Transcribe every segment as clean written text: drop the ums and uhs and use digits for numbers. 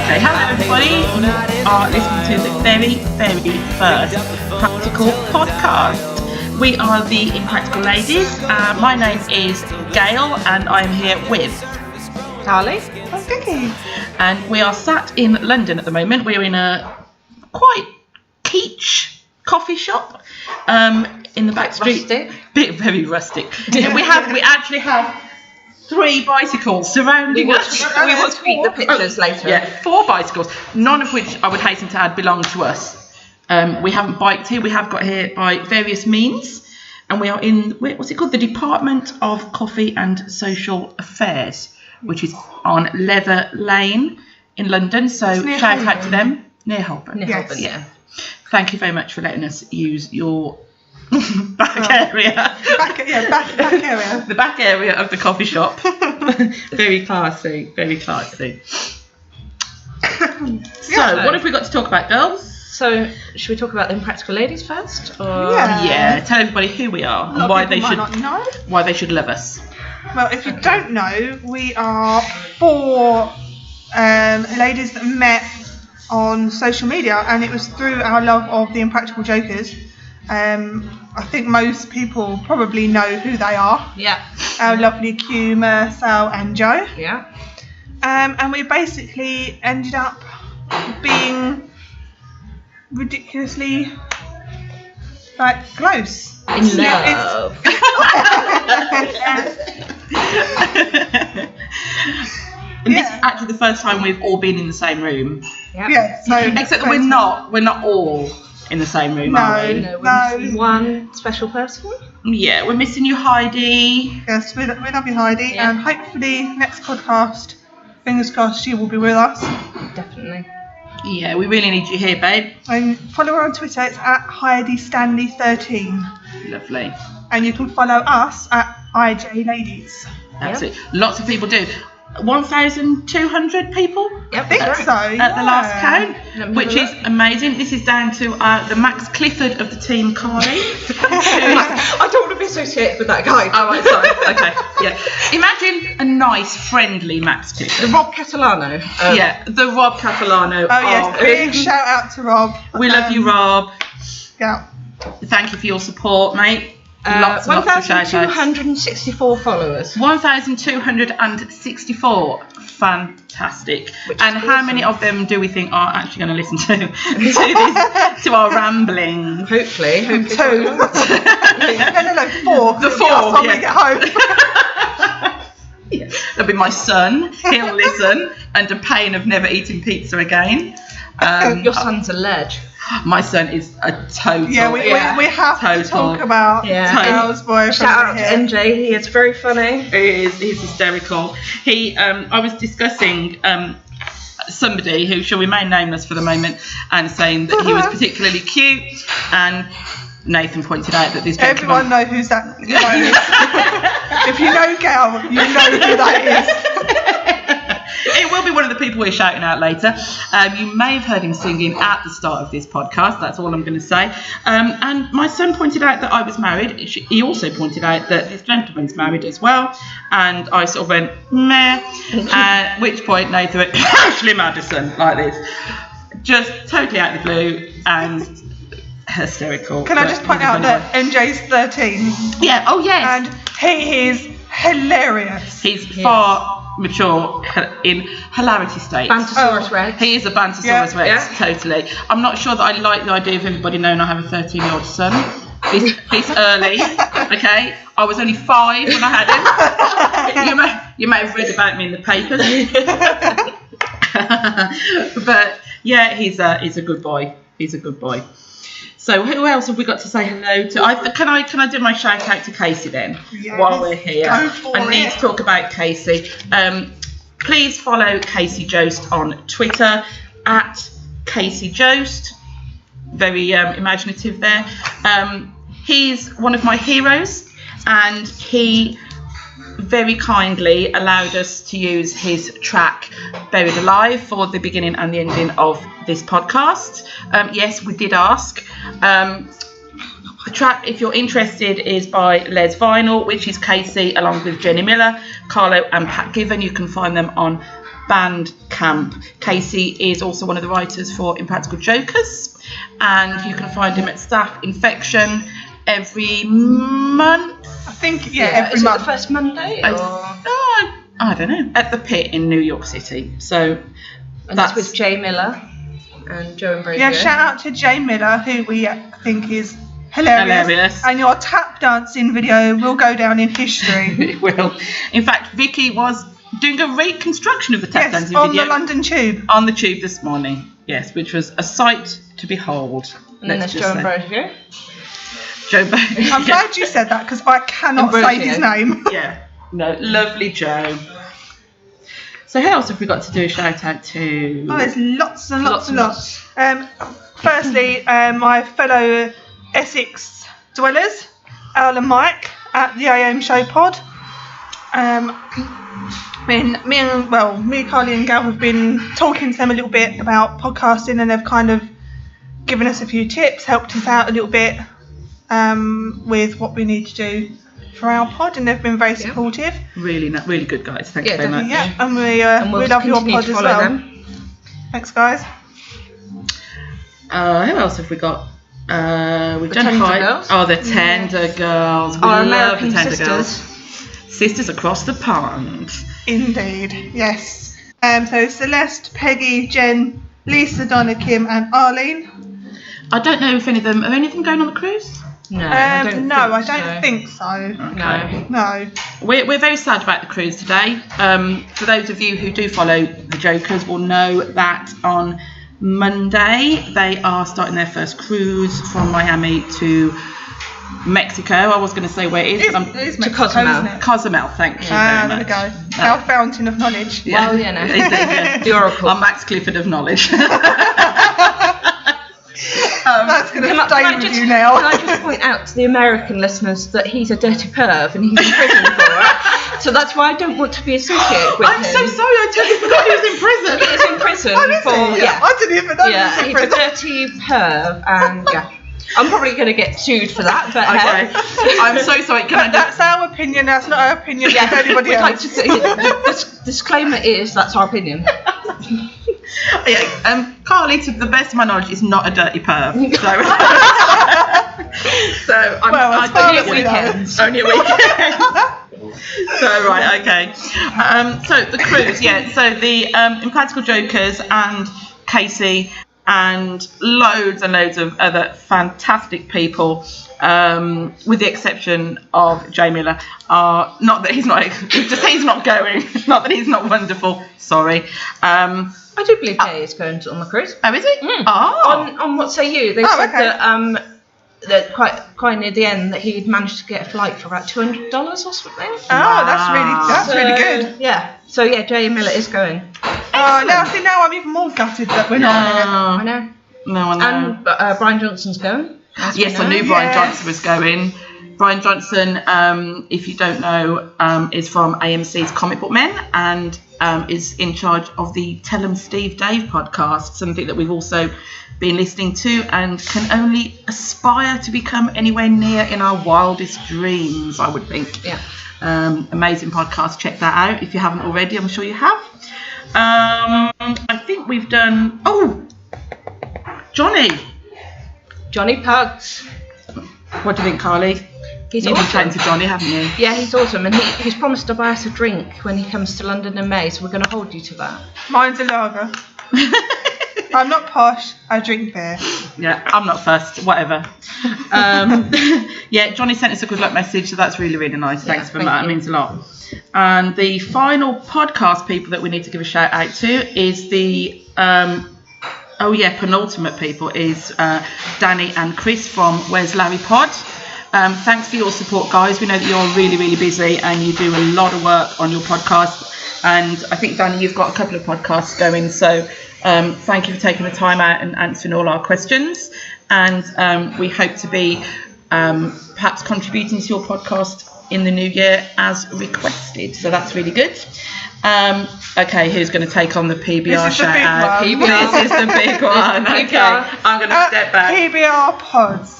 Okay, hello everybody. You are listening to the very, very first Practical podcast. We are the Impractical Ladies. My name is Gail and I'm here with Carly. I'm Vicky. And we are sat in London at the moment. We're in a quite kitsch coffee shop in the back street. Rustic. Very rustic. Yeah, we actually have 3 bicycles surrounding us. We will tweet the pictures later. Yeah, 4 bicycles, none of which I would hasten to add belong to us. We haven't biked here. We have got here by various means, and we are in what's it called? The Department of Coffee and Social Affairs, which is on Leather Lane in London. So shout out to them. Near Holborn. Yes. Yeah. Thank you very much for letting us use your back area. Back area. The back area of the coffee shop. Very classy, very classy. So, what have we got to talk about, girls? So, should we talk about the Impractical Ladies first? Or? Yeah. Tell everybody who we are and Why they should love us. Well, if you don't know, we are 4 ladies that met on social media, and it was through our love of the Impractical Jokers. I think most people probably know who they are. Yeah. Our lovely Q, Marcel and Joe. Yeah. And we basically ended up being ridiculously close. In love. And this is actually the first time we've all been in the same room. Yeah. So except that we're not all in the same room, are we? No, we're missing one special person. Yeah, we're missing you, Heidi. Yes, we love you, Heidi, Yeah. and hopefully next podcast, fingers crossed, she will be with us. Definitely. Yeah, we really need you here, babe. And follow her on Twitter, it's at HeidiStanley13. Lovely. And you can follow us at IJ Ladies. Absolutely. Lots of people do. 1,200 people? I think so, At the last count, which is look. amazing. This is down to the Max Clifford of the team, Carly. I don't want to be associated with that guy. Oh, right, sorry. Okay, yeah. Imagine a nice, friendly Max Clifford. The Rob Catalano. Yeah, the Rob Catalano. Oh, yes, big shout out to Rob. We love you, Rob. Yeah. Thank you for your support, mate. Lots and lots of shout outs. 1,264 followers. 1,264. Fantastic. And how many of them do we think are actually going to listen to our rambling? Hopefully. 2. No, 4. The 4, When yeah. we get home. Yeah. That'll be my son. He'll listen under pain of never eating pizza again. Your son's a ledge. My son is a total. Yeah, we have to talk about Gail's boyfriend. Shout out to MJ, he is very funny. He's hysterical. I was discussing somebody who shall remain nameless for the moment, and saying that he was particularly cute, and Nathan pointed out that this gentleman... Everyone know who's that is. If you know Gail, you know who that is. It will be one of the people we're shouting out later. You may have heard him singing at the start of this podcast. That's all I'm going to say. And my son pointed out that I was married. He also pointed out that this gentleman's married as well. And I sort of went, meh. At which point Nathan went, Ashley Madison, like this. Just totally out of the blue and hysterical. Can I just point out that MJ's 13? Yeah, oh yes. And he is hilarious. He's far mature in hilarity state. Bantosaurus Rex. He is a Bantosaurus Rex, totally. I'm not sure that I like the idea of everybody knowing I have a 13-year-old son this early. Okay, I was only 5 when I had him. You may have read about me in the papers. But yeah, he's a good boy. He's a good boy. So who else have we got to say hello to? Can I do my shout out to Casey then? Yes, while we're here? go for I need it. to talk about Casey. Please follow Casey Jost on Twitter at Casey Jost. Very imaginative there. He's one of my heroes, and he very kindly allowed us to use his track Buried Alive for the beginning and the ending of this podcast. Yes, we did ask. The track, if you're interested, is by Les Vinyl, which is Casey along with Jenny Miller, Carlo and Pat Given. You can find them on Bandcamp. camp. Casey is also one of the writers for Impractical Jokers, and you can find him at Staff Infection every month. I think, every is month. it the first Monday? I don't know. At the Pit in New York City. So And that's with Jay Miller and Joe Ambrosio. Yeah, shout out to Jay Miller, who we think is hilarious. And your tap dancing video will go down in history. It will. In fact, Vicky was doing a reconstruction of the tap dancing on video. the London Tube. On the Tube this morning. Yes, which was a sight to behold. And then there's Joe Ambrosio. I'm glad you said that because I cannot say his name. Yeah. No, lovely Joe. So who else have we got to do a shout out to? Oh, there's lots and lots. Firstly, my fellow Essex dwellers, Al and Mike at the AM Show Pod. Me, Carly and Gal have been talking to them a little bit about podcasting, and they've kind of given us a few tips, helped us out a little bit with what we need to do for our pod, and they've been very supportive. Really good guys. Thank you very much. Yeah, and we love your pod as well. Them. Thanks, guys. Who else have we got? We've done Tender Girls. Oh, the Tender Girls. We Our love the American Tender sisters. Girls. Sisters across the pond. Indeed, yes. So Celeste, Peggy, Jen, Lisa, Donna, Kim, and Arlene. I don't know if any of them going on the cruise. No, I don't think so. Okay. No. We're very sad about the cruise today. For those of you who do follow the Jokers will know that on Monday they are starting their first cruise from Miami to Mexico. I was going to say where it is, but it's to Mexico, Cozumel. isn't it? Cozumel, thank you very There much. we go. Our fountain of knowledge. Yeah. Well, Yeah. the Oracle. I'm Max Clifford of knowledge. That's going to stay with you now. Can I just point out to the American listeners that he's a dirty perv and he's in prison for it. So that's why I don't want to be associated with him. I'm so sorry, I totally forgot he was in prison. He is in prison I didn't even know he was in he's prison. a dirty perv, and I'm probably going to get sued for that. But Okay. I'm so sorry. Can I That's our opinion. That's not our opinion. Of anybody we'd else. like to say the disclaimer is that's our opinion. Carly, to the best of my knowledge, is not a dirty perv. So I'm as far only as a we know. weekend. Only a weekend. So right, okay. So the cruise, So the Impractical Jokers and Casey and loads of other fantastic people, with the exception of Jay Miller, are not that he's not. Just he's not going. Not that he's not wonderful. Sorry. I do believe Jay is going on the cruise. Oh, is he? Oh. On What Say You? They said that quite near the end that he'd managed to get a flight for about $200 or something. Oh, that's really good. Yeah. So yeah, Jay Miller is going. Oh, now I'm even more gutted that we're not on it. I know. No, I know. And Brian Johnson's going. Yes, I knew Brian Johnson was going. Brian Johnson, if you don't know, is from AMC's Comic Book Men and is in charge of the Tell 'em Steve Dave podcast, something that we've also been listening to and can only aspire to become anywhere near in our wildest dreams, I would think. Yeah. Amazing podcast. Check that out if you haven't already. I'm sure you have. I think we've done... Oh! Johnny Pugs. What do you think, Carly? He's You've been awesome. chatting to Johnny, haven't you? Yeah, he's awesome, and he's promised to buy us a drink when he comes to London in May, so we're going to hold you to that. Mine's a lager. I'm not posh. I drink beer. Yeah, I'm not fussed. Whatever. Johnny sent us a good luck message, so that's really, really nice. Thanks for that. That means a lot. And the final podcast people that we need to give a shout out to is the penultimate people is Danny and Chris from Where's Larry Pod. Thanks for your support, guys. We know that you're really, really busy and you do a lot of work on your podcast. And I think, Danny, you've got a couple of podcasts going. So thank you for taking the time out and answering all our questions. And we hope to be perhaps contributing to your podcast in the new year as requested. So that's really good. Okay, who's going to take on the PBR shout out? This is the big one. Okay, I'm going to step back. PBR pods.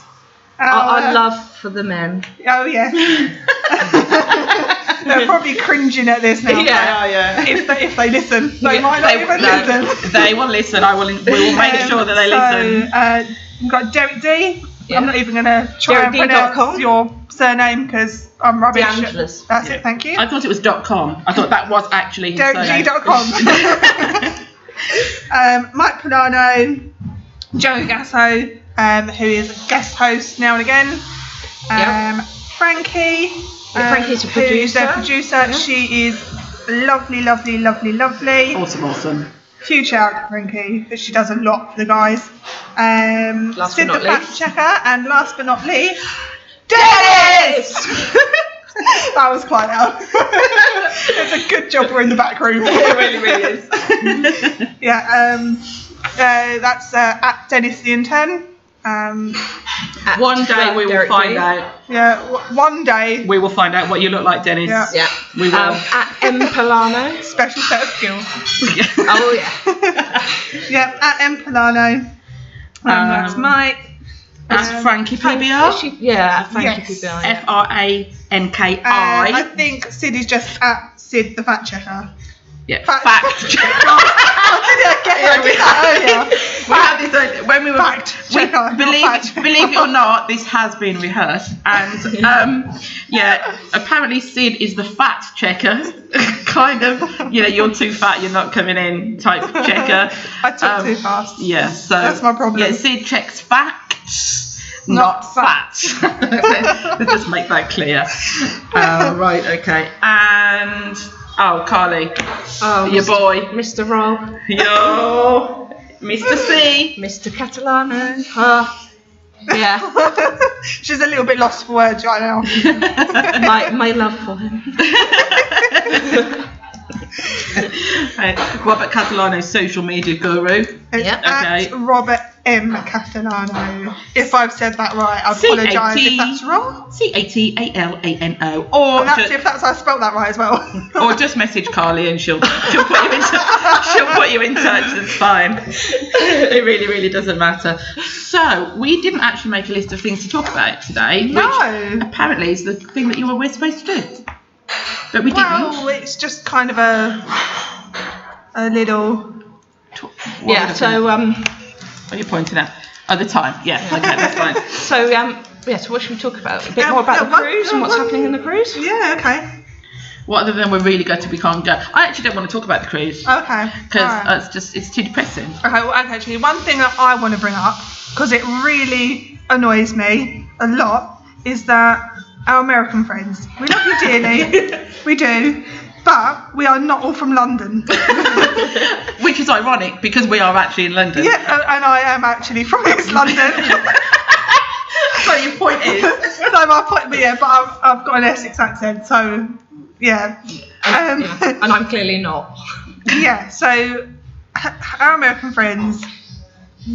Our love for the men. Oh, yes. They're probably cringing at this now. Yeah. If they listen, they might not even listen. They will listen. We will make sure that they listen. We've got Derek D. Yeah. I'm not even going to try and pronounce your surname because I'm rubbish. DeAngelis. That's it, thank you. I thought it was .com. I thought that was actually his surname. DerekG.com. Mike Polano, Joe Gasso, who is a guest host now and again. Frankie, Frankie's a producer. who's their producer. Yeah. She is lovely. Awesome. Huge shout out to Frankie because she does a lot for the guys. Last Sid but the not fact least. checker, and last but not least, Dennis. That was quite loud. It's a good job we're in the back room. It really is. Yeah. That's at Dennis the intern. One day we will Derek find D. out. Yeah. One day. We will find out what you look like, Dennis. Yeah. Yeah. We will. At M Polano. Special set of skills. Oh yeah. Yeah. At M Polano. That's Mike. That's Frankie Frankie PBR. PBR. Yeah. FRANKI. I think Sid is just at Sid the fact checker. Yeah. Fact- Fact. I did that earlier. We had this when we were Fact checker, not fact checker. believe it or not, this has been rehearsed, and apparently Sid is the fact checker, kind of. You're too fat, you're not coming in type checker. I took too fast. Yeah, so That's my problem. Yeah, Sid checks facts, Not not fat. Let's just make that clear. Right, okay, and Carly, your boy, Mr. Rob. yo. Mr. C. Mr. Catalano. Yeah. She's a little bit lost for words right now. my love for him. Right. Robert Catalano, social media guru. It's Yep. at Okay. Robert M. Castellano. If I've said that right, I apologise if that's wrong. CATALANO. Or And that's if that's how I spelt that right as well. or just message Carly and she'll put you in touch. It's fine. It really doesn't matter. So we didn't actually make a list of things to talk about today. No. Which apparently is the thing that we're supposed to do. But we didn't. Well, it's just kind of a little. Yeah. So What are you pointing at? Oh, the time. Yeah. Okay, that's fine. So what should we talk about? A bit more about the cruise and what's happening in the cruise. Yeah. Okay. What other than we're really gutted we can't go? I actually don't want to talk about the cruise Okay. because it's too depressing. Okay, well, actually, one thing that I want to bring up, because it really annoys me a lot, is that our American friends, we love you dearly, we do, but we are not all from London. Which is ironic because we are actually in London. Yeah, and I am actually from East London. So your point is. So my point, but I've got an Essex accent, so yeah. And I'm clearly not. Yeah, so our American friends,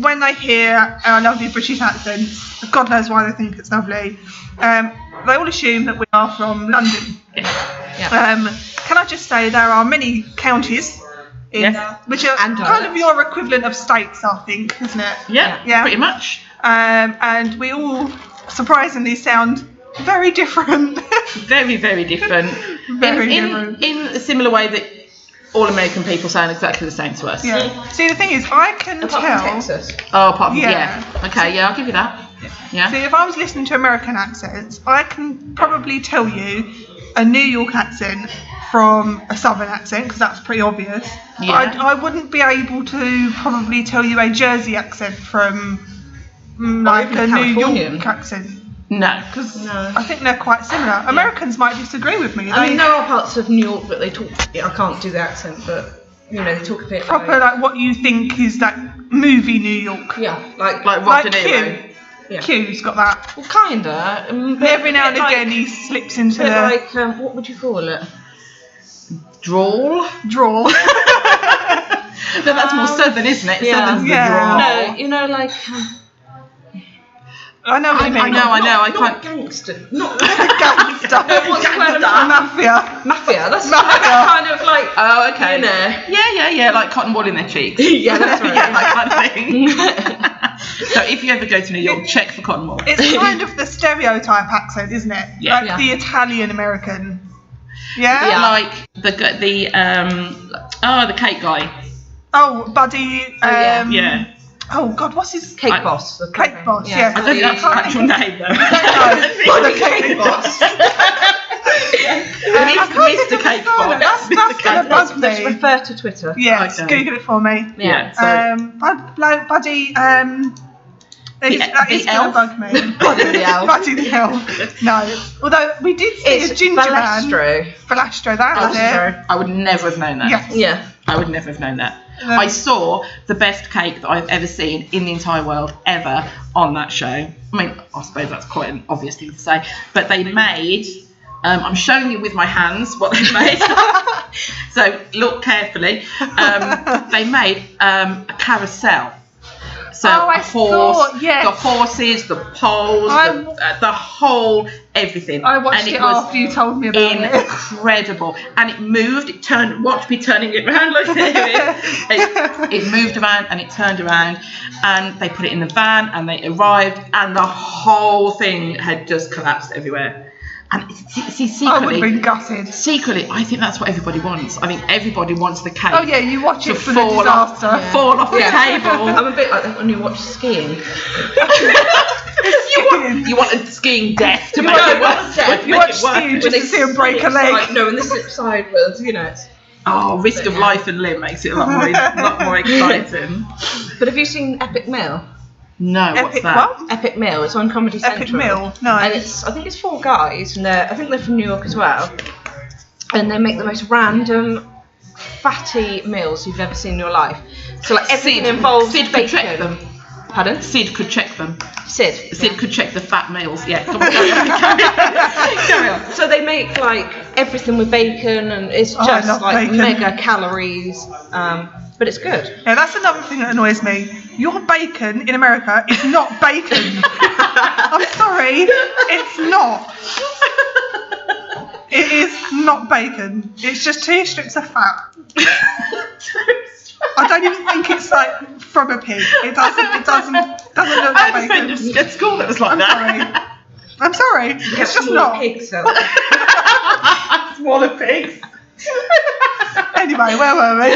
when they hear our lovely British accents, God knows why they think it's lovely, they all assume that we are from London. Yeah. Can I just say there are many counties which are And kind of your equivalent of states, I think, isn't it? Yeah, pretty much. And we all surprisingly sound very different. Very, very different. Very different. In a similar way that all American people sound exactly the same to us. Yeah. See, the thing is, I can Apart tell. from Texas. Oh, apart from, Yeah. Okay, yeah, I'll give you that. Yeah. See, if I was listening to American accents, I can probably tell you a New York accent from a Southern accent, because that's pretty obvious. Yeah. But I wouldn't be able to probably tell you a Jersey accent from like even a a New Californian. York accent. No. Because No. I think they're quite similar. Americans might disagree with me. I mean, there are parts of New York that they talk. I can't do the accent, but they talk a bit proper like what you think is that movie New York. like Like Like Rock De Niro. Q. Yeah. Q's got that. Well, kinda. But every now and again he slips into Bit the like what would you call it? Drawl. drawl. No, that's more southern, isn't it? Yeah. Southern's the Yeah. drawl. No, like I know what you mean. I know. I not can't. gangster, not Gangster. what's the word? Mafia. Mafia. That's Mafia. kind of like Oh, okay. Yeah, like cotton wool in their cheeks. yeah, that's right. Yeah, that kind of thing. So if you ever go to New York, check for cotton wool. It's kind of the stereotype accent, isn't it? Yeah. Like the Italian American. Yeah. Like the cake guy. Oh, Buddy. Yeah. Oh God, what's his Cake Boss. The Cake Boss? Yeah. I don't think that's his actual name though. No, the Cake Boss. Mr. Cake Boss. That's gonna bug Let's me. refer to Twitter. Yes, Okay. Google it for me. Yeah. So Buddy. That is gonna elf? bug me. Buddy the elf. Buddy the elf. No, although we did see a It's ginger man. Balestro. Balestro, that was it. I would never have known that. Yes. Yeah. I would never have known that. I saw the best cake that I've ever seen in the entire world ever on that show. I mean, I suppose that's quite an obvious thing to say, but they made. I'm showing you with my hands what they made. So look carefully. They made a carousel. So I a horse, saw, yes. the horses, the poles, the whole everything. I watched and it was after you told me about it. incredible. And it moved. It turned. Watch me turning it around like this. It moved around and it turned around, and they put it in the van and they arrived, and the whole thing had just collapsed everywhere. And see, I would have been gutted. secretly, I think that's what everybody wants. I think everybody wants the cake. Oh yeah, you watch it to for the fall disaster. fall off the table. I'm a bit like that when you watch skiing. You want a skiing death to make it worse. You watch skiing just to see him break a leg. Like, no, and they slip sideways, you know. Oh, risk of life and limb makes it a lot more exciting. But have you seen Epic Meal? No, what's Epic that? what? Epic Meal. It's on Comedy Central. Epic Meal? No. And I think it's 4 guys, and I think they're from New York as well. And they make the most random, fatty meals you've ever seen in your life. So like everything involves Sid could bacon. check them. Pardon? Sid could check them. Sid. Sid could check the fat meals. Yeah, come on, carry on. So they make like everything with bacon, and it's I just love like bacon. mega calories. But it's good. Yeah, that's another thing that annoys me. Your bacon in America is not bacon. I'm sorry, it's not. It is not bacon. It's just 2 strips of fat. I don't even think it's like from a pig. It doesn't look I like had a friend bacon. at school that was like that. I'm sorry. It's just Smaller not. pigs, so. Smaller pigs. Anyway, where were we?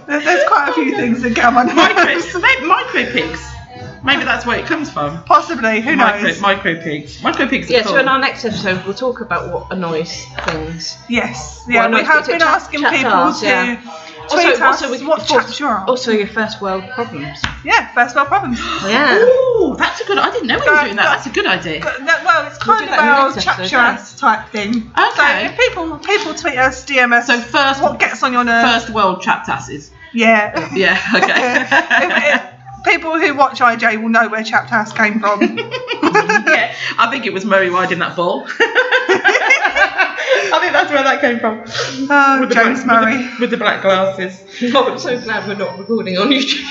There's quite a few things that get on my nerves. Micro pigs. Maybe that's where it comes from. Possibly, who knows? Micro pigs. Micro pigs are Yeah, cool. so in our next episode we'll talk about what annoys things. Yes, yeah, Well, we no, have it's a been chat- asking chat people us, to yeah. tweet us with what chats you're on. Also your first world problems. Yeah, first world problems. Yeah. Ooh, that's a good. I didn't know we were doing that. That's a good idea. Well, it's We'll kind do of that in the our next chat episode, your yeah. ass type thing. Okay. So if people tweet us, DM us. So first, what gets on your nerves? first world chat tasses. Yeah. Yeah. Okay. People who watch IJ will know where Chaptas came from. Yeah, I think it was Murray riding that bull. I think that's where that came from. Oh, With the James black, Murray. with the black glasses. Oh, I'm so glad we're not recording on YouTube.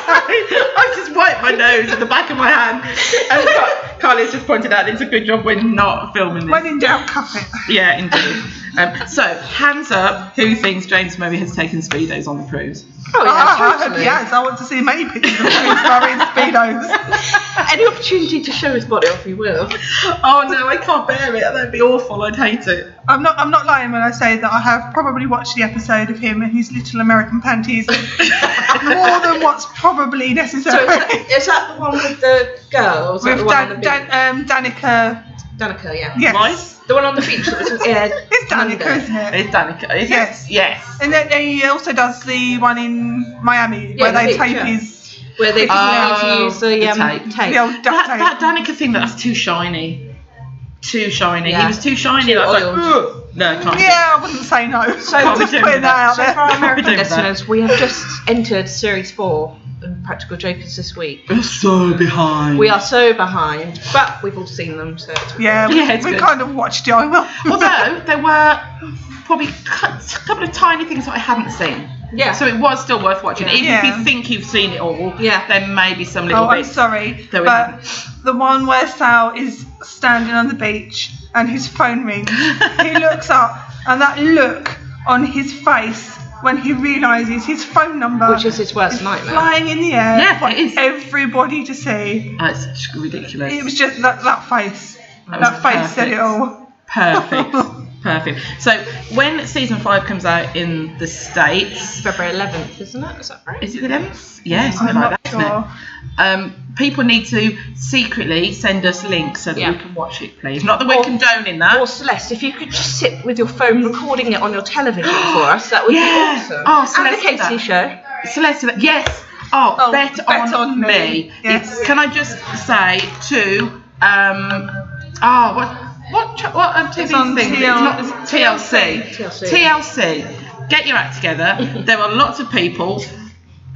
I just wiped my nose at the back of my hand, and Carly's just pointed out it's a good job we're not filming this. When in doubt, cuff it. Yeah, indeed. So, hands up, who thinks James Murray has taken speedos on the cruise? Oh I yeah, hope totally. he has. I want to see many pictures of James Murray in Speedos. Any opportunity to show his body off, he will. Oh no, I can't bear it. That'd be awful. I'd hate it. I'm not lying when I say that I have probably watched the episode of him in his little American panties more than what's probably So necessary. is that the one with the girls? With the one on the beach? Danica. Danica, yeah. Yes. Right? The one on the beach that was It's Danica, isn't it? It's Danica. Is Yes. it? Yes. And then he also does the one in Miami where the they beach, tape yeah. his Where they Oh, use the the tape. the old duct tape. That Danica thing, that's too shiny. Too shiny. Yeah. He was too shiny. Too That's like, oiled. ugh. No, I can't. Yeah, I wouldn't say no. So I'm Can't be just doing putting that out So there. for our American doing that. listeners, we have just entered Series 4 of Impractical Jokers this week. We're so behind. We are so behind, but we've all seen them, so it's Yeah, it's we good. kind of watched it. Although there were probably a couple of tiny things that I hadn't seen. Yeah. So it was still worth watching. Even Yeah. if you think you've seen it all, Yeah. there may be some little Oh, I'm bits. sorry, There we but the one where Sal is standing on the beach and his phone rings, he looks up and that look on his face when he realises his phone number, which is his worst nightmare, flying in the air for it is. everybody to see. It's ridiculous. It was just that face. That That was face said it all. Perfect. So when season 5 comes out in the States, February 11th, isn't it? Is that right? is it the 11th? Yeah, something I'm like not that, sure. isn't it? People need to secretly send us links so that Yeah. we can watch it, please. Not that we're condoning that. Or Celeste, if you could just sit with your phone recording it on your television for us, that would be awesome. Oh, Celeste, and the Casey show. Celeste, yes. Bet on me. Yes. Can I just say to what TV It's on thing? TL It's TLC. TLC. Get your act together. There are lots of people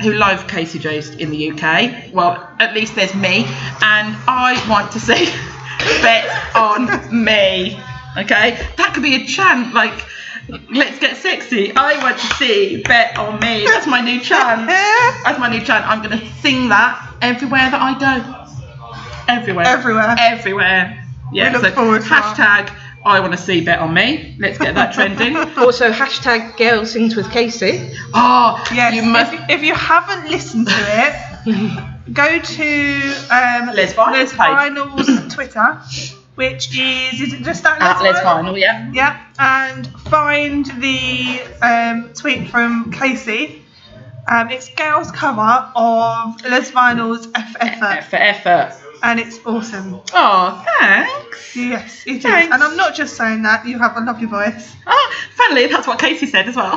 who love Casey Jost in the UK. Well, at least there's me, and I want to see Bet on Me. Okay, that could be a chant like, let's get sexy. I want to see Bet on Me. That's my new chant. That's my new chant. I'm going to sing that everywhere that I go. Everywhere. Yeah. We look forward to hashtag I want to see Bet on Me. Let's get that trending. Also, hashtag Gail sings with Casey. Oh, Yes. you must. If you haven't listened to it, go to Les Vinyl's page. Vinyl's Twitter, which is it just that At Les Vinyl? Vinyl, yeah. Yeah, and find the tweet from Casey. It's Gail's cover of Les Vinyl's Effort, For effort. and it's awesome. Oh, thanks. Yes, it is. Thanks. And I'm not just saying that, you have a lovely voice. Oh, funnily, that's what Casey said as well.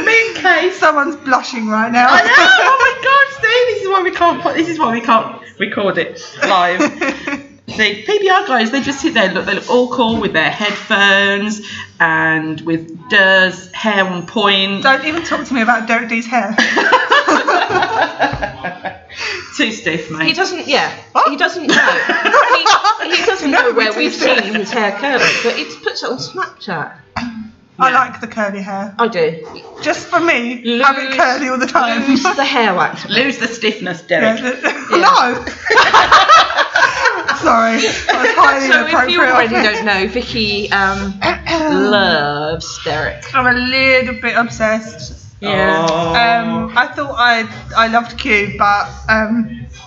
Me and Case. Someone's blushing right now. I know. Oh my God, see, this is why we can't record it live. See, PBR guys, they just sit there, they look all cool with their headphones and with Dur's hair on point. Don't even talk to me about Derek D's hair. Too stiff, mate. He doesn't know. He doesn't know where we've seen his hair curling, but he puts it on Snapchat. I like the curly hair. I do. Just for me, have it curly all the time. Lose the hair wax. Lose the stiffness, Derek. No. Sorry, that was highly So if you inappropriate. already don't know, Vicky loves Derek. I'm a little bit obsessed. Yeah. Oh. I thought I loved Q, but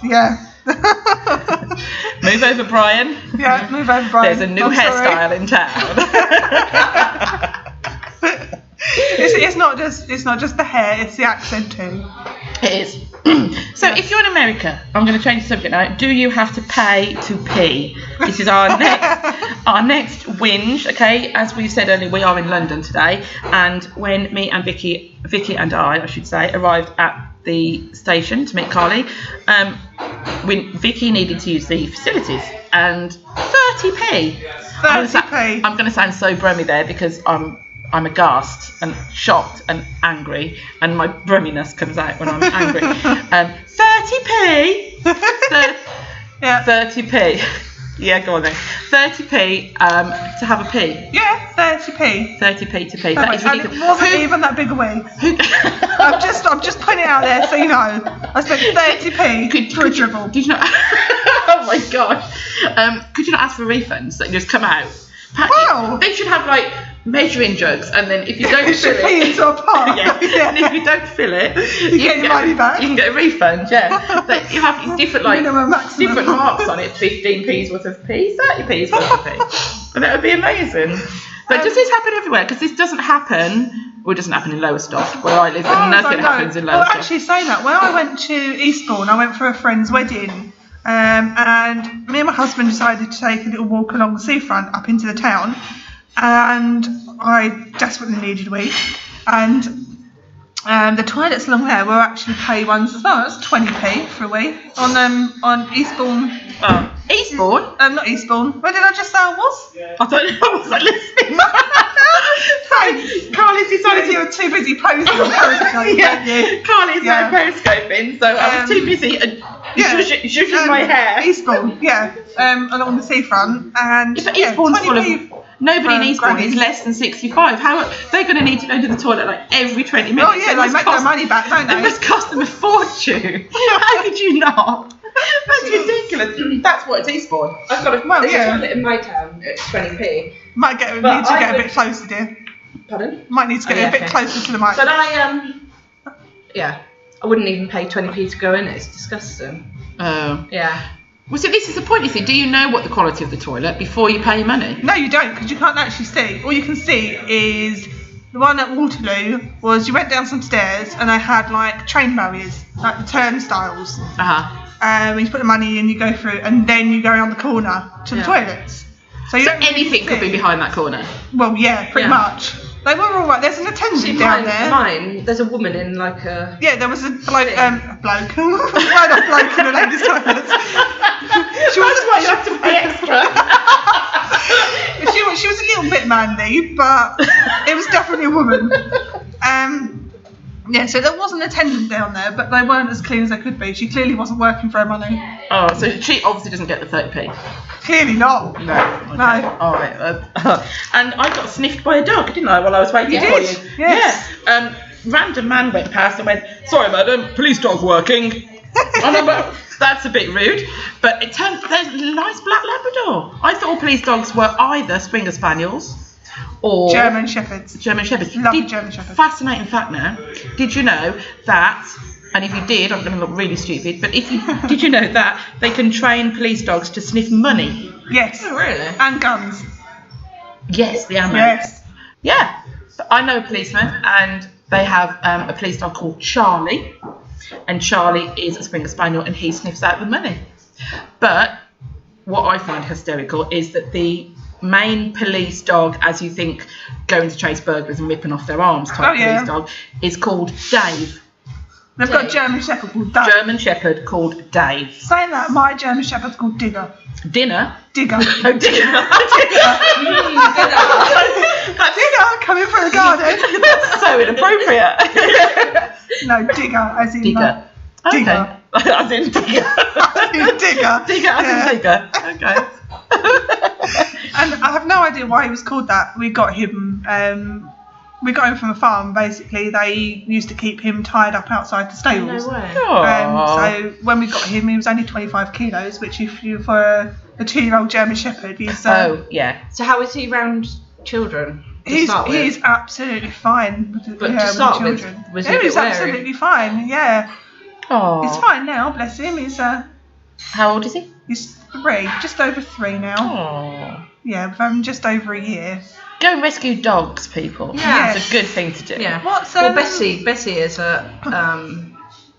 yeah. Move over, Brian. Yeah, move over, Brian. There's a new I'm sorry. hairstyle in town. It's not just the hair, it's the accent too. It is. So if you're in America, I'm going to change the subject now. Do you have to pay to pee? This is our next whinge. Okay, as we said earlier, we are in London today, and when me and Vicky and I should say, arrived at the station to meet Carly, when Vicky needed to use the facilities, and 30p. 30p. I'm going to sound so brummy there because I'm aghast and shocked and angry, and my brumminess comes out when I'm angry. 30p. Yeah. 30p. Yeah, go on then. 30p to have a pee. Yeah, 30p. 30p to pee. That is And it ridiculous. wasn't even that big a wee. I'm just putting it out there so you know. I spent 30p for a dribble. Did you not? Oh my gosh. Could you not ask for refunds that just come out? Wow. They should have like measuring jugs, and then if you don't You fill should pee it, into a pot. yeah. And if you don't fill it, you get your money back. You can get a refund. Yeah. But you have different Minimum, maximum. different marks on it. 15p's worth of pee, 30p's worth of pee, and that would be amazing. But does this happen everywhere? Because this doesn't happen. Well, it doesn't happen in Lowestoft, where I live, and nothing happens in Lowestoft. Well, actually, saying that, when I went to Eastbourne, I went for a friend's wedding, and me and my husband decided to take a little walk along the seafront up into the town, and I desperately needed a wee, and the toilets along there were actually pay ones as well. That's 20p for a wee on Eastbourne. Oh, Eastbourne? Not Eastbourne. Where did I just say I was? I don't know. I wasn't listening. So Carly's decided You were too busy posing on Periscope, weren't you? Carly's Yeah. periscoping, so I was too busy shushing my hair. Eastbourne, yeah, along the seafront, and But Eastbourne's full 20p. of. Nobody in Eastbourne grannies. is less than 65. How they're going to need to go to the toilet like every 20 minutes? Oh yeah, It they must make their money back, don't It they? must cost them a fortune. How could you not? That's ridiculous. That's what it's Eastbourne. I've got a Well, yeah. toilet in my town. It's 20p. Might get need But to I get a would- bit closer, dear. Pardon? Might need to get a bit closer to the mic. But I wouldn't even pay 20p to go in. It's disgusting. Oh. Yeah. Well, so this is the point, you see. Do you know what the quality of the toilet before you pay your money? No, you don't, because you can't actually see. All you can see is the one at Waterloo was you went down some stairs and they had like train barriers, like the turnstiles. You put the money in, you go through, and then you go around the corner to the toilets. So anything could be behind that corner? Well, yeah, pretty much. They were all right. There's an attendant down there. Mine, there's a woman in like a... Yeah, there was a bloke. Why not bloke in a ladies' toilet? That's why you have to pay extra. She was a little bit manly, but it was definitely a woman. Yeah, so there was an attendant down there, but they weren't as clean as they could be. She clearly wasn't working for her money. Oh, so she obviously doesn't get the 30p. Clearly not. No. Okay. No. All right. And I got sniffed by a dog, didn't I, while I was waiting for you? Yes. Yeah. Random man went past and went, "Sorry, madam, police dog working." And I'm like, that's a bit rude. But it turns there's a nice black Labrador. I thought all police dogs were either Springer Spaniels or German Shepherds. German Shepherds. Love German Shepherds. Fascinating fact now. Did you know that, and if you did, I'm going to look really stupid, but did you know that they can train police dogs to sniff money? Yes. Oh, really? And guns. Yes, the ammo. Yes. Yeah. So I know a policeman, and they have a police dog called Charlie, and Charlie is a Springer Spaniel, and he sniffs out the money. But what I find hysterical is that the main police dog, as you think going to chase burglars and ripping off their arms type police dog, is called Dave. They've got a German Shepherd called Dave. German Shepherd called Dave. Saying that, my German Shepherd's called Digger. Dinner? Digger. Oh, Digger. Digger coming from the garden. That's so inappropriate. No, Digger, as in Digger. Digger. Okay. As in Digger. As in Digger. Digger as in Digger. Okay. And I have no idea why he was called that. We got him from a farm. Basically, they used to keep him tied up outside the stables. No way. So when we got him, he was only 25 kilos, which if you for a 2-year-old German Shepherd, he's. Oh yeah. So how is he around children? He's absolutely fine. But to start with, was he a bit he's wary? absolutely fine. Yeah. Oh. He's fine now. Bless him. He's How old is he? He's 3, just over 3 now. Oh. Yeah, we've had him just over a year. Go and rescue dogs, people. Yeah. It's a good thing to do. Yeah. What's well, Bessie is a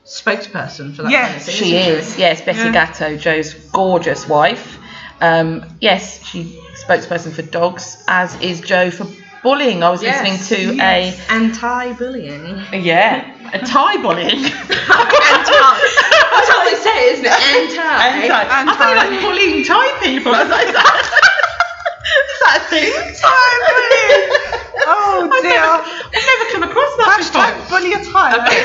spokesperson for that kind of thing. She is. Yes, Bessie Gatto, Joe's gorgeous wife. Yes, she's spokesperson for dogs, as is Joe for bullying. I was listening to a anti-bullying. Yeah, a Thai bullying. That's how they say it, isn't it? Anti. I thought you like bullying Thai people. I was like, is that a thing? Thai bullying. Oh dear. I've never come across that Hashtag before. bully a Thai. Okay.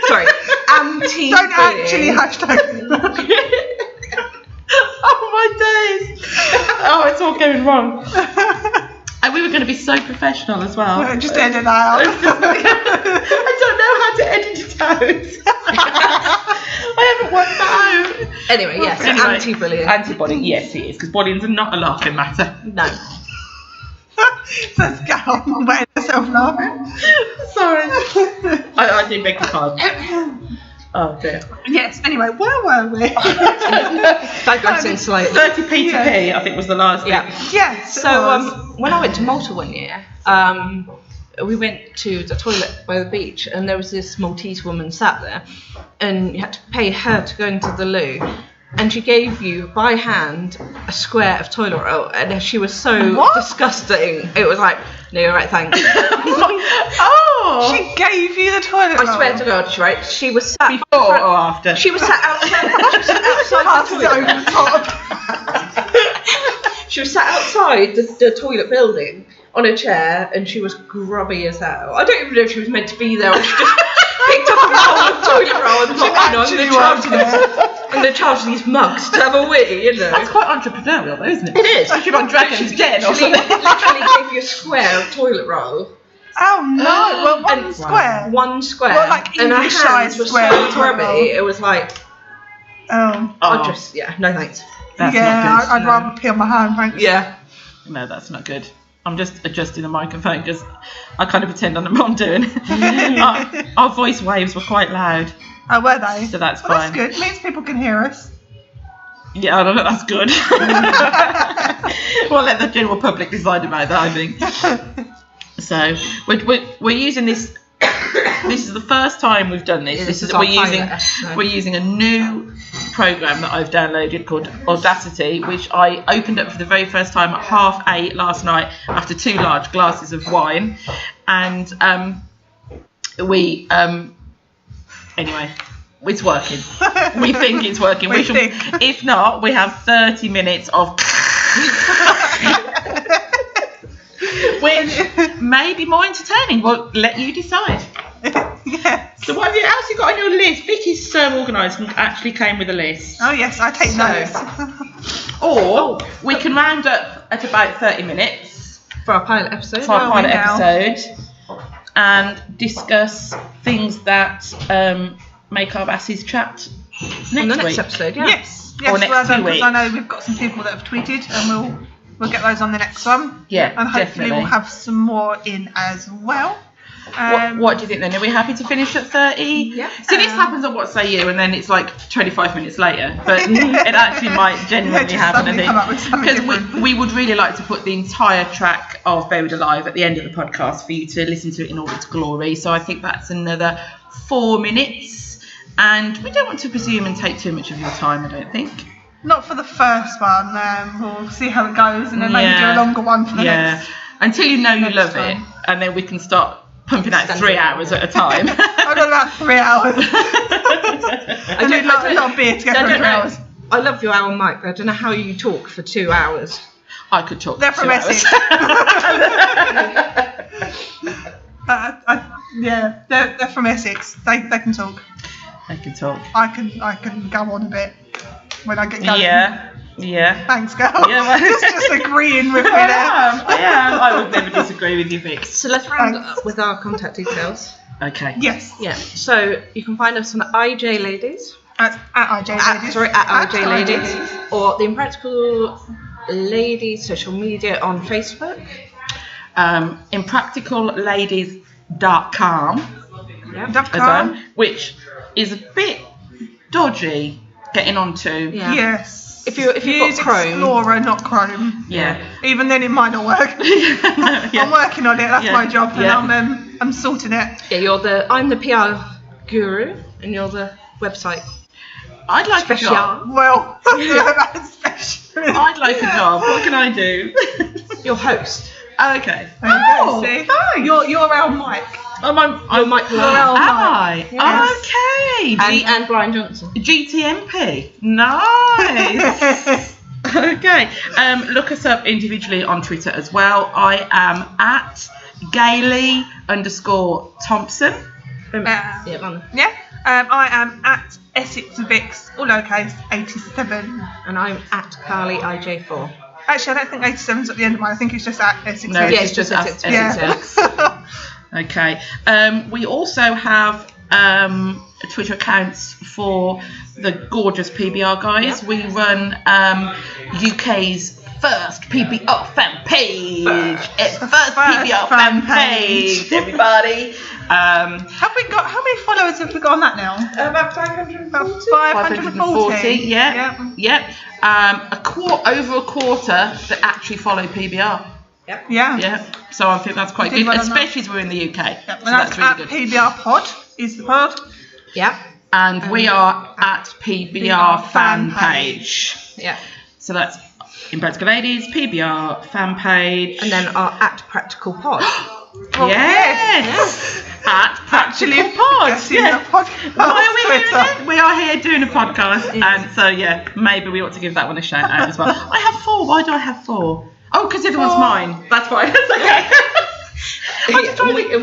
Sorry. Anti-bullying. Don't actually hashtag. Oh my days. Oh, it's all going wrong. And we were going to be so professional as well. Just edit that out. I don't know how to edit it out. I haven't worked that out. Anyway, yes, anti-bullying. Anti-bullying, yes, it is, because bullying's not a laughing matter. No. Let's go on, wet yourself laughing. Sorry. I did beg your pardon. Oh dear. Yes, anyway, where were we? Digressing slightly. 30p to P, I think was the last thing. Yes. So when I went to Malta one year, we went to the toilet by the beach, and there was this Maltese woman sat there, and you had to pay her to go into the loo, and she gave you by hand a square of toilet roll, and she was so disgusting. It was like, no, you're right, thanks. She gave you the toilet roll. I swear to God, right? She was sat before or after. She was sat outside. The toilet. She was sat outside the toilet building on a chair, and she was grubby as hell. I don't even know if she was meant to be there, or she just picked up a whole toilet roll and thought, I'm going to charge these mugs to have a wee, you know. That's quite entrepreneurial though, isn't it? It is. Like you're on Dragon's Den or something. Literally gave you a square of toilet roll. Oh no! Well, one square. One square. Well, like and her English-sized hands were square so of toilet grubby. roll. It was like, I just, no thanks. That's yeah, not good. I'd rather pee on my hand, thanks. Yeah. No, that's not good. I'm just adjusting the microphone because I kind of pretend I'm not doing it. Our voice waves were quite loud. Oh, were they? So that's well, fine. That's good. It means people can hear us. Yeah, I don't know, that's good. We'll let the general public decide about that, I think. So we're using this. This is the first time we've done this. Yeah, this is our we're using a new program that I've downloaded called Audacity, which I opened up for the very first time at 8:30 last night after 2 large glasses of wine, and anyway, it's working. We think it's working. If not, we have 30 minutes of which may be more entertaining. We'll let you decide. Yes. So what else have you got on your list? Vicky's so organised and actually came with a list. Oh yes, I take notes. Or we can round up at about 30 minutes For our pilot episode. And discuss things that make our asses chat On the next week. episode, yeah. Yes. Or next 2 because weeks. I know we've got some people that have tweeted, and we'll get those on the next one. Yeah, And hopefully definitely. we'll have some more in as well. What do you think then? Are we happy to finish at 30? Yeah. See, this happens on What Say You, and then it's like 25 minutes later. But it actually might genuinely just happen, I suddenly come up with think. something Because different. we would really like to put the entire track of Buried Alive at the end of the podcast for you to listen to it in all its glory. So I think that's another 4 minutes. And we don't want to presume and take too much of your time, I don't think. Not for the first one. We'll see how it goes, and then maybe do a longer one for the next. Until you know you next love one. it, and then we can start pumping out 3 hours at a time. I've got about 3 hours. I do like a lot of beer together for 3 hours. I love your hour mic, but I don't know how you talk for 2 hours. I could talk. They're for from 2 hours. Essex. They're from Essex. They can talk. I can talk. I can go on a bit when I get going. Yeah. Thanks, girl. Yeah, well- just agreeing with me there. I am. I would never disagree with you, Vic. So let's round up with our contact details. Okay. Yes. Yeah. So you can find us on IJ Ladies. At IJ Ladies. At IJ Ladies. Or the Impractical Ladies social media on Facebook. Impracticalladies.com, .com. which is a bit dodgy getting onto. Yeah. Yes. If you've Use got Chrome. Explorer, not Chrome. Yeah. Even then, it might not work. I'm working on it. That's my job, and I'm sorting it. Yeah, I'm the PR guru, and you're the website. I'd like a job. Well, that's special. I'd like a job. What can I do? Your host. Okay. There you go, see? Thanks. You're our mic. I'm Mike You're our Am mic. I? Yes. Okay. And Brian Johnson. GTMP. Nice. Okay. Look us up individually on Twitter as well. I am at Gailey_Thompson. I am at Essex Vix, all lowercase, 87. And I'm at Carly IJ4. Actually, I don't think 87's at the end of mine. I think it's just at Essex No, Vix. it's just Essex. Essex. Okay. We also have Twitter accounts for the gorgeous PBR guys. Yep. We run UK's first PBR fan page. First PBR fan page, everybody. Have we got, how many followers have we got on that now? About 540. About 540. Yep. Over a quarter that actually follow PBR. Yeah. Yeah. So I think that's quite We did good, well on especially as we're in the UK. Yep. So And that's really at good. PBR Pod is the pod. Yeah. And we are at PBR fan page. Yeah. So that's Impractical Ladies, PBR fan page. And then our at Practical Pod. Yes! At Practical Pod. Yeah. Why are we here again? We are here doing a podcast. And so, maybe we ought to give that one a shout out as well. I have 4. Why do I have 4? Oh, because the other one's mine. That's fine. That's okay. And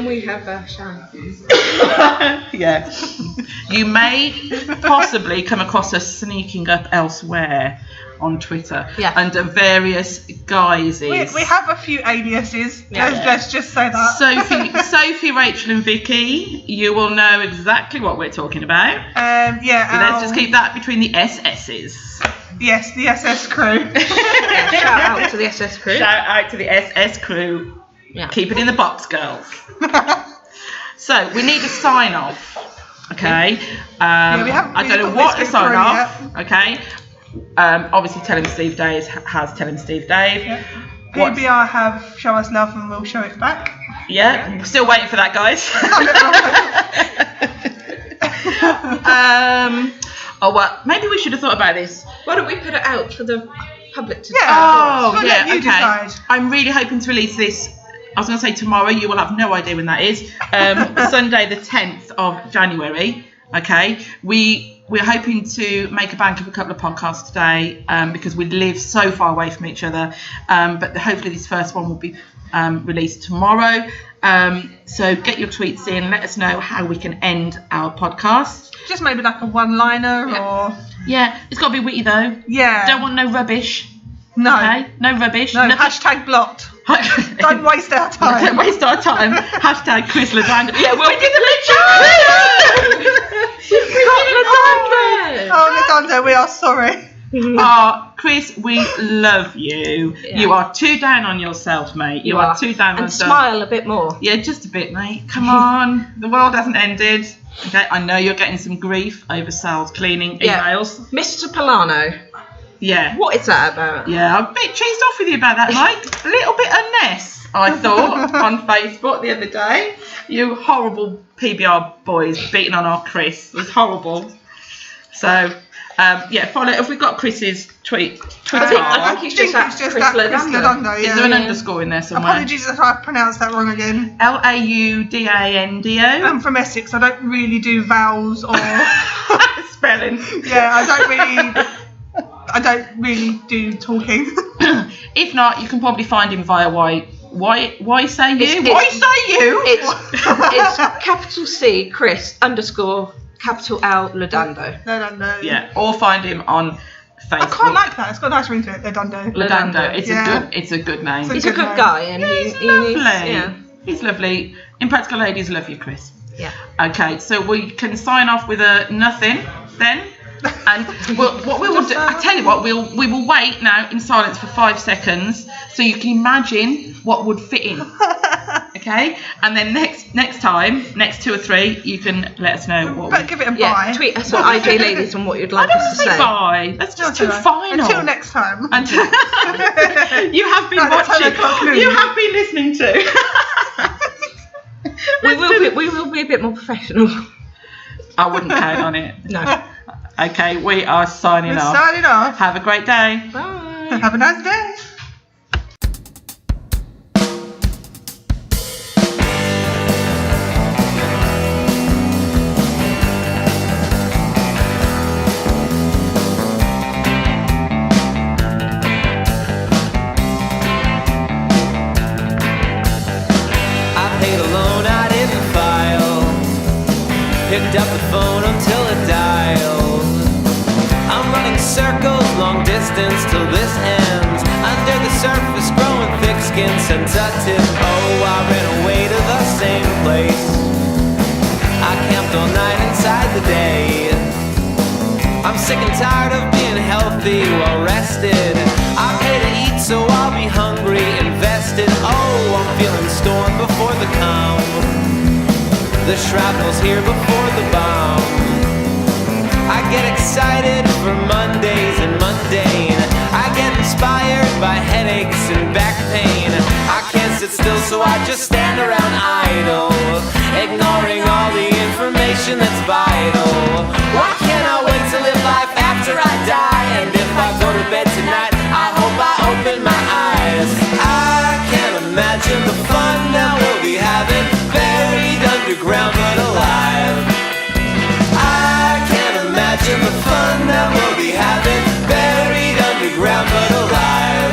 we have Shan. Yeah. You may possibly come across us sneaking up elsewhere on Twitter under various guises. We have a few aliases. Let's just say that. Sophie, Rachel, and Vicky. You will know exactly what we're talking about. Let's Let's just keep that between the SS's. Yes, the SS crew. Yeah, shout out to the SS crew. Shout out to the SS crew. Yeah. Keep it in the box, girls. So we need a sign off. Okay. We haven't I don't really know got what this to sign through off. Okay. Obviously, Tell Him Steve Dave has Tell Him Steve Dave. Yeah. What's- PBR have Show Us Love and we'll show it back. Yeah. Still waiting for that, guys. Oh well, maybe we should have thought about this. Why don't we put it out for the public to Yeah. Oh, We'll yeah, let you okay. decide. I'm really hoping to release this. I was going to say tomorrow. You will have no idea when that is. Sunday, the 10th of January. Okay. We're hoping to make a bank of a couple of podcasts today because we live so far away from each other. But hopefully this first one will be released tomorrow. So get your tweets in. Let us know how we can end our podcast. Just maybe like a one-liner or... Yeah, it's got to be witty though. Yeah. Don't want no rubbish. No. Okay? No rubbish. No, Nothing- hashtag blocked. Don't waste our time. Don't waste our time. Hashtag Chris Ladanda. Yeah, we did the Oh, Ladanda, we are sorry. Chris, we love you. Yeah. You are too down on yourself, mate. You are too down on And yourself. smile a bit more. Yeah, just a bit, mate. Come on. The world hasn't ended. Okay, I know you're getting some grief over Sal's cleaning Yeah. emails. Mr. Polano, Yeah. what is that about? Yeah, I'm a bit cheesed off with you about that, Mike. A little bit unnecessary, I thought, on Facebook the other day. You horrible PBR boys beating on our Chris. It was horrible. So, follow. Have we got Chris's tweet? Twitter? I think he's just at Chris Ladanda. Is there an underscore in there somewhere? Apologies if I pronounced that wrong again. Laudando. I'm from Essex. I don't really do vowels or... Spelling. Yeah, I don't really do talking. If not, you can probably find him via why say you? It's- Why say you? It's capital C Chris _ capital L Ladando. No. Yeah, or find him on Facebook. I quite like that. It's got a nice ring to it. Ladando. Ladando. Yeah. It's a good name. He's a good guy, and He's he lovely. needs, He's lovely. Impractical ladies love you, Chris. yeah. Okay, so we can sign off with a nothing then. And what we will do, I tell you what, we will wait now in silence for 5 seconds so you can imagine what would fit in. Okay, and then next time, next 2 or 3, you can let us know what. But give it a Yeah, bye. tweet us on IG Ladies on what you'd like I don't us to say say. bye. Let's just do Okay. final. Until next time. Until you have been Like the 10 o'clock watching. news. You have been listening to. We will be a bit more professional. I wouldn't count on it. No. Okay, we are signing We're off. signing off. Have a great day. Bye. Have a nice day. I paid a loan I didn't file. Picked up the phone until it dialed. I'm running circles, long distance till this ends. Under the surface, growing thick skin, sensitive. Oh, I ran away to the same place. I camped all night inside the day. I'm sick and tired of being healthy, well rested. I pay to eat, so I'll be hungry, invested. Oh, I'm feeling storm before the calm. The shrapnel's here before the bomb. I get excited for Mondays and mundane. I get inspired by headaches and back pain. I can't sit still, so I just stand around idle, ignoring all the information that's vital. Why can't I wait to live life after I die? And if I go to bed tonight, I hope I open my eyes. I can't imagine the fun that we'll be having, buried underground but alive. I can't imagine the fun that we'll be having, buried underground but alive.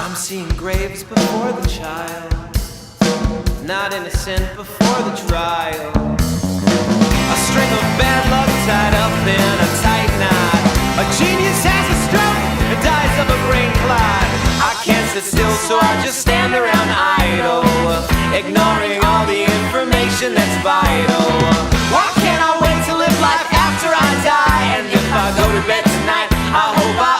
I'm seeing graves before the child, not innocent before the trial. A string of bad luck tied up in a tight knot. A genius has stroke and dies of a brain clot. I can't sit still, so I just stand around idle, ignoring all the information that's vital. Why can't I wait to live life after I die? And if I go to bed tonight, I hope I